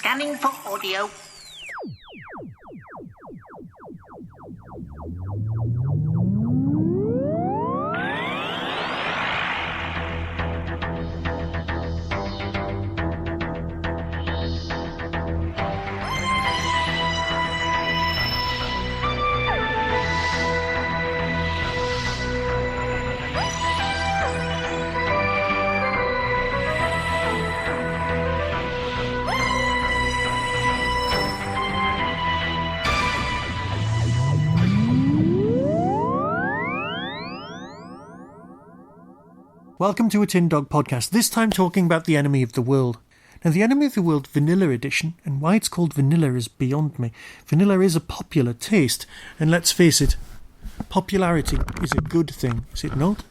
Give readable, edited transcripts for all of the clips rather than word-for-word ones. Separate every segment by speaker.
Speaker 1: Scanning for audio.
Speaker 2: Welcome to a Tin Dog podcast, this time talking about The Enemy of the World. Now, The Enemy of the World Vanilla Edition, and why it's called Vanilla is beyond me. Vanilla is a popular taste, and let's face it, popularity is a good thing, is it not?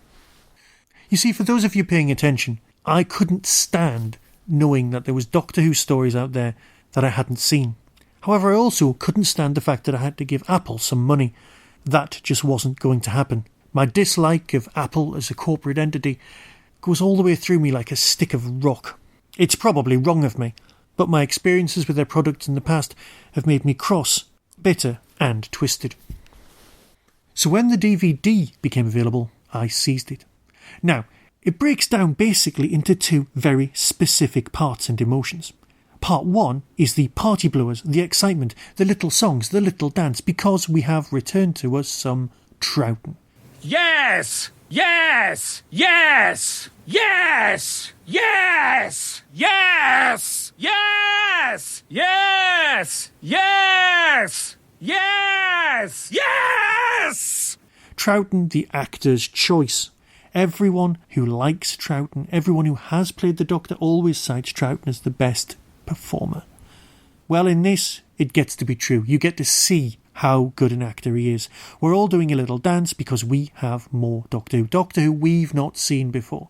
Speaker 2: You see, for those of you paying attention, I couldn't stand knowing that there was Doctor Who stories out there that I hadn't seen. However, I also couldn't stand the fact that I had to give Apple some money. That just wasn't going to happen. My dislike of Apple as a corporate entity goes all the way through me like a stick of rock. It's probably wrong of me, but my experiences with their products in the past have made me cross, bitter and twisted. So when the DVD became available, I seized it. Now, it breaks down basically into two very specific parts and emotions. Part 1 is the party blowers, the excitement, the little songs, the little dance, because we have returned to us some Troughton.
Speaker 3: Yes! Yes! Yes! Yes! Yes! Yes! Yes! Yes! Yes! Yes! Yes!
Speaker 2: Troughton, the actor's choice. Everyone who likes Troughton, everyone who has played the Doctor, always cites Troughton as the best performer. Well, in this, it gets to be true. You get to see how good an actor he is. We're all doing a little dance because we have more Doctor Who. Doctor Who we've not seen before.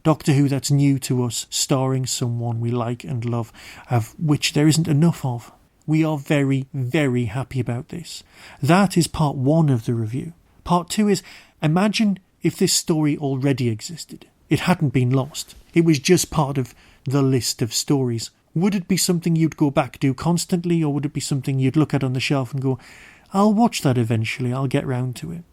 Speaker 2: Doctor Who that's new to us, starring someone we like and love, of which there isn't enough of. We are very, very happy about this. That is part 1 of the review. Part 2 is, imagine if this story already existed. It hadn't been lost. It was just part of the list of stories. Would it be something you'd go back to constantly, or would it be something you'd look at on the shelf and go, I'll watch that eventually, I'll get round to it?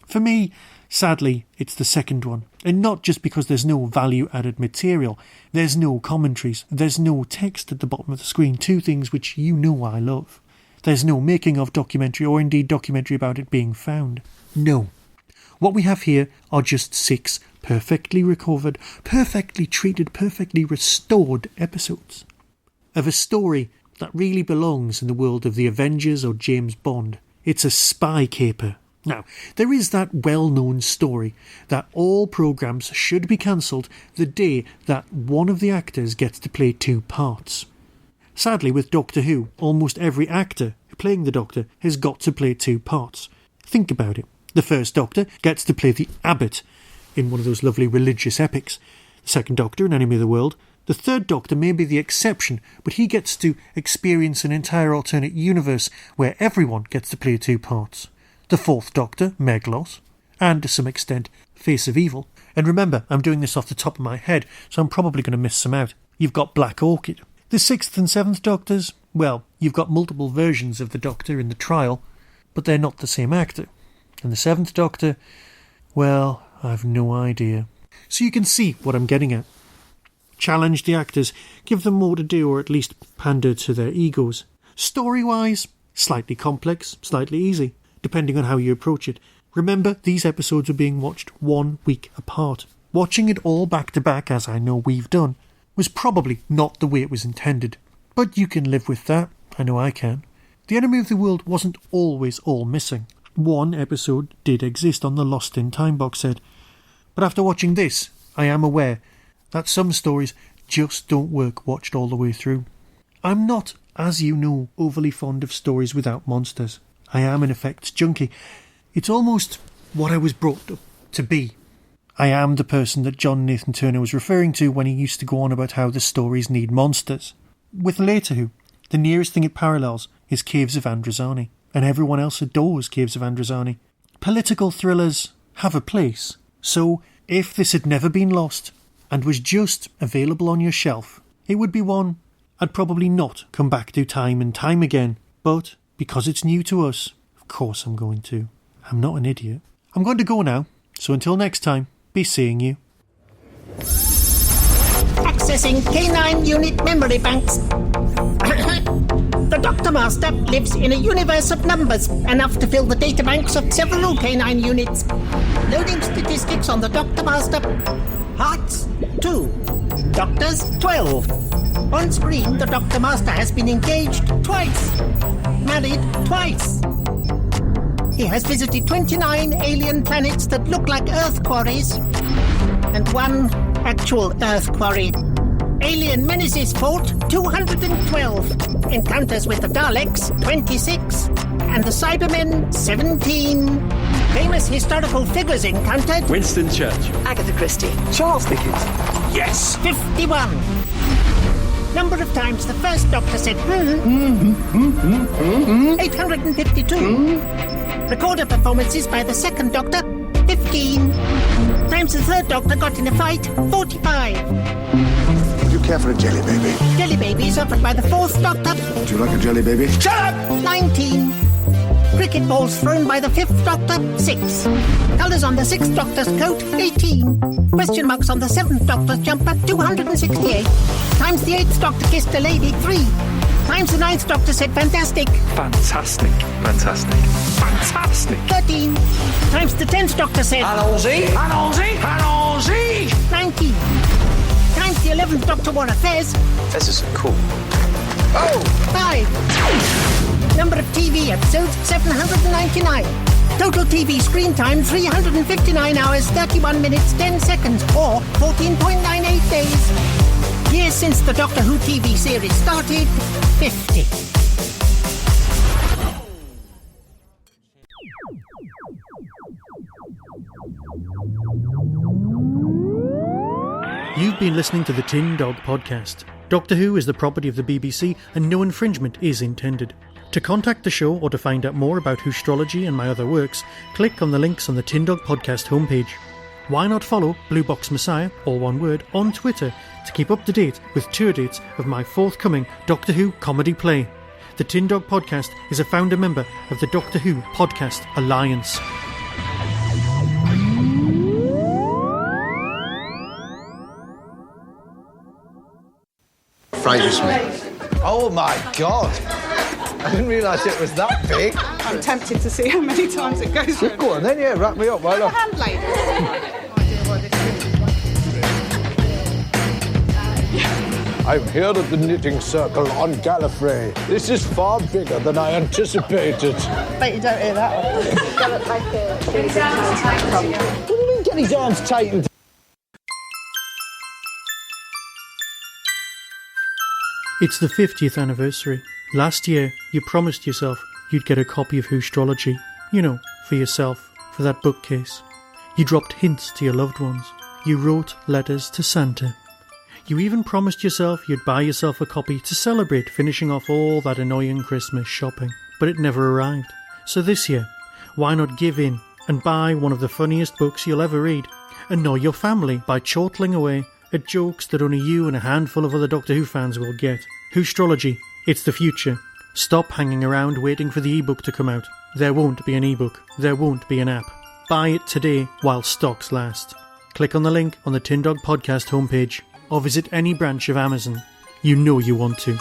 Speaker 2: For me, sadly, it's the second one. And not just because there's no value-added material. There's no commentaries. There's no text at the bottom of the screen. Two things which you know I love. There's no making-of documentary, or indeed documentary about it being found. No. What we have here are just 6 perfectly recovered, perfectly treated, perfectly restored episodes of a story that really belongs in the world of the Avengers or James Bond. It's a spy caper. Now, there is that well-known story that all programmes should be cancelled the day that one of the actors gets to play 2 parts. Sadly, with Doctor Who, almost every actor playing the Doctor has got to play 2 parts. Think about it. The first Doctor gets to play the Abbot in one of those lovely religious epics. The second Doctor in Enemy of the World. The third Doctor may be the exception, but he gets to experience an entire alternate universe where everyone gets to play 2 parts. The fourth Doctor, Meglos, and to some extent, Face of Evil. And remember, I'm doing this off the top of my head, so I'm probably going to miss some out. You've got Black Orchid. The 6th and 7th Doctors, well, you've got multiple versions of the Doctor in the trial, but they're not the same actor. And the 7th Doctor, well, I've no idea. So you can see what I'm getting at. Challenge the actors, give them more to do, or at least pander to their egos. Story-wise, slightly complex, slightly easy, depending on how you approach it. Remember, these episodes are being watched 1 week apart. Watching it all back-to-back, as I know we've done, was probably not the way it was intended. But you can live with that. I know I can. The Enemy of the World wasn't always all missing. 1 episode did exist on the Lost in Time box set. But after watching this, I am aware that some stories just don't work watched all the way through. I'm not, as you know, overly fond of stories without monsters. I am an effects junkie. It's almost what I was brought up to be. I am the person that John Nathan Turner was referring to when he used to go on about how the stories need monsters. With Later Who, the nearest thing it parallels is Caves of Androzani, and everyone else adores Caves of Androzani. Political thrillers have a place, so if this had never been lost and was just available on your shelf, it would be one I'd probably not come back to time and time again. But because it's new to us, of course I'm going to. I'm not an idiot. I'm going to go now. So until next time, be seeing you.
Speaker 1: Accessing K9 unit memory banks. The Doctor Master lives in a universe of numbers, enough to fill the data banks of several K9 units. Loading statistics on the Doctor Master. Hearts, 2. Doctors, 12. On screen, the Doctor Master has been engaged twice. Married twice. He has visited 29 alien planets that look like Earth quarries. And 1 actual Earth quarry. Alien menaces fought 212. Encounters with the Daleks 26. And the Cybermen 17. Famous historical figures encountered:
Speaker 3: Winston Churchill.
Speaker 4: Agatha Christie.
Speaker 5: Charles Dickens.
Speaker 3: Yes!
Speaker 1: 51. Number of times the first Doctor said 852. Recorder performances by the second Doctor 15. Times the third Doctor got in a fight 45.
Speaker 5: Do you care for a jelly baby?
Speaker 1: Jelly babies offered by the fourth Doctor
Speaker 5: Do you like a jelly baby?
Speaker 3: Shut up!
Speaker 1: 19. Cricket balls thrown by the fifth Doctor 6. Colours on the sixth Doctor's coat 18. Question marks on the seventh Doctor's jumper 268. Times the eighth Doctor kissed a lady 3. Times the ninth Doctor said fantastic
Speaker 3: Fantastic. Fantastic. Fantastic.
Speaker 1: 13. Times the 10th Doctor said
Speaker 3: Allons-y! Allons-y! Allons-y!
Speaker 1: 19. Times the 11th Doctor wore a fez
Speaker 4: This is cool.
Speaker 1: 5. Number of TV episodes 799. Total TV screen time 359 hours 31 minutes 10 seconds or 14.98 days. Years since the Doctor Who TV series started 50.
Speaker 2: You've been listening to the Tin Dog Podcast. Doctor Who is the property of the BBC and no infringement is intended. To contact the show or to find out more about Whostrology and my other works, click on the links on the Tin Dog Podcast homepage. Why not follow Blue Box Messiah, all one word, on Twitter to keep up to date with tour dates of my forthcoming Doctor Who comedy play. The Tin Dog Podcast is a founder member of the Doctor Who Podcast Alliance.
Speaker 5: Frightens me.
Speaker 6: Oh my god! I didn't realise it was that big.
Speaker 7: I'm tempted to see how many times it goes through.
Speaker 6: Go on then, yeah, wrap me up while I...
Speaker 7: Hand blade.
Speaker 6: I'm here at the knitting circle on Gallifrey. This is far bigger than I anticipated.
Speaker 7: Bet you don't hear that one.
Speaker 6: What do you mean get his arms tightened?
Speaker 2: It's the 50th anniversary. Last year, you promised yourself you'd get a copy of Whostrology. You know, for yourself, for that bookcase. You dropped hints to your loved ones. You wrote letters to Santa. You even promised yourself you'd buy yourself a copy to celebrate finishing off all that annoying Christmas shopping. But it never arrived. So this year, why not give in and buy one of the funniest books you'll ever read? Annoy your family by chortling away at jokes that only you and a handful of other Doctor Who fans will get. Whostrology. It's the future. Stop hanging around waiting for the ebook to come out. There won't be an ebook. There won't be an app. Buy it today while stocks last. Click on the link on the Tin Dog Podcast homepage or visit any branch of Amazon. You know you want to.